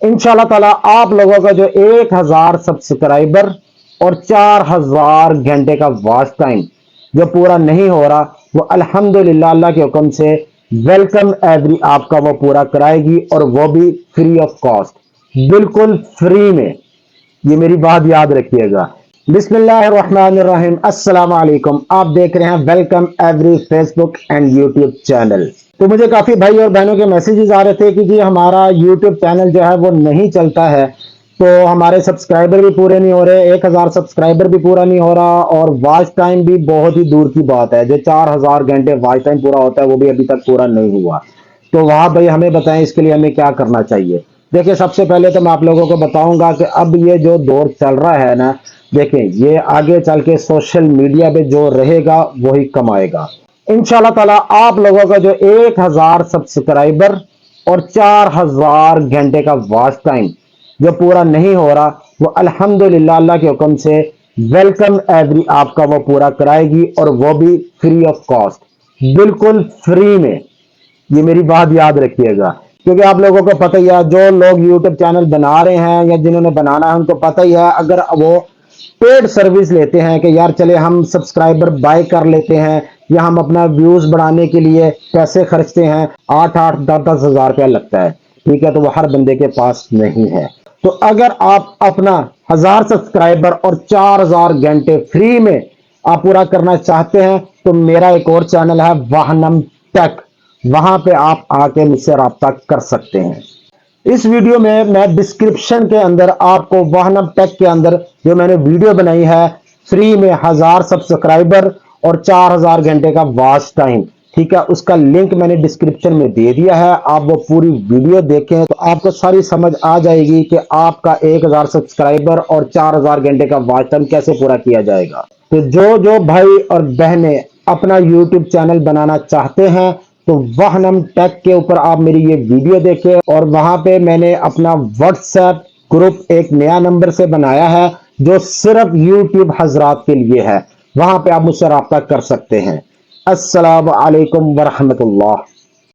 इंशाल्लाह ताला आप लोगों का जो 1000 सब्सक्राइबर और 4000 घंटे का वॉच टाइम जो पूरा नहीं हो रहा, वो अल्हम्दुलिल्लाह अल्लाह के हुक्म से वेलकम एवरी आपका वो पूरा कराएगी, और वो भी फ्री ऑफ कॉस्ट, बिल्कुल फ्री में। ये मेरी बात याद रखिएगा। बिस्मिल्लाहिर्रहमानिर्रहीम, अस्सलाम वालेकुम। आप देख रहे हैं welcome every Facebook and YouTube channel. तो मुझे काफी भाई और बहनों के मैसेजेस आ रहे थे कि जी हमारा यूट्यूब चैनल जो है वो नहीं चलता है, तो हमारे सब्सक्राइबर भी पूरे नहीं हो रहे, 1000 सब्सक्राइबर भी पूरा नहीं हो रहा, और वॉच टाइम भी बहुत ही दूर की बात है, जो 4000 घंटे वॉच टाइम पूरा होता है वो भी अभी तक पूरा नहीं हुआ। तो वहां भाई हमें बताएं इसके लिए हमें क्या करना चाहिए। देखिए, सबसे पहले तो मैं आप लोगों को बताऊंगा कि अब ये जो दौर चल रहा है ना, देखें ये आगे चल के सोशल मीडिया पे जो रहेगा वही कमाएगा इंशाल्लाह ताला। आप लोगों का जो 1000 सब्सक्राइबर और 4000 घंटे का वॉच टाइम जो पूरा नहीं हो रहा, वो अल्हम्दुलिल्लाह अल्लाह के हुक्म से वेलकम एवरी आपका वो पूरा कराएगी, और वो भी फ्री ऑफ कॉस्ट, बिल्कुल फ्री में। ये मेरी बात याद रखिएगा, क्योंकि आप लोगों को पता ही है, जो लोग यूट्यूब चैनल बना रहे हैं या जिन्होंने बनाना है उनको पता ही है, अगर वो पेड सर्विस लेते हैं कि यार चले हम सब्सक्राइबर बाय कर लेते हैं, या हम अपना व्यूज बढ़ाने के लिए पैसे खर्चते हैं, 8-8 10-10 हजार रुपया लगता है, ठीक है, तो वो हर बंदे के पास नहीं है। तो अगर आप अपना 1000 सब्सक्राइबर और 4000 घंटे फ्री में आप पूरा करना चाहते हैं, तो मेरा एक और चैनल है वाहनम टेक, वहां पे आप आके मुझसे राब्ता कर सकते हैं। इस वीडियो में मैं डिस्क्रिप्शन के अंदर आपको वाहनम टेक के अंदर जो मैंने वीडियो बनाई है फ्री में 1000 सब्सक्राइबर और 4000 घंटे का वॉच टाइम, ठीक है, उसका लिंक मैंने डिस्क्रिप्शन में दे दिया है। आप वो पूरी वीडियो देखें तो आपको सारी समझ आ जाएगी कि आपका 1000 सब्सक्राइबर और 4000 घंटे का वॉच टाइम कैसे पूरा किया जाएगा। तो जो जो भाई और बहनें अपना यूट्यूब चैनल बनाना चाहते हैं, तो वाहनम टेक के ऊपर आप मेरी ये वीडियो देखें, और वहां पे मैंने अपना व्हाट्सएप ग्रुप एक नया नंबर से बनाया है जो सिर्फ यूट्यूब हजरात के लिए है, वहां पे आप मुझसे राब्ता कर सकते हैं। अस्सलाम वालेकुम वरहमतुल्लाह।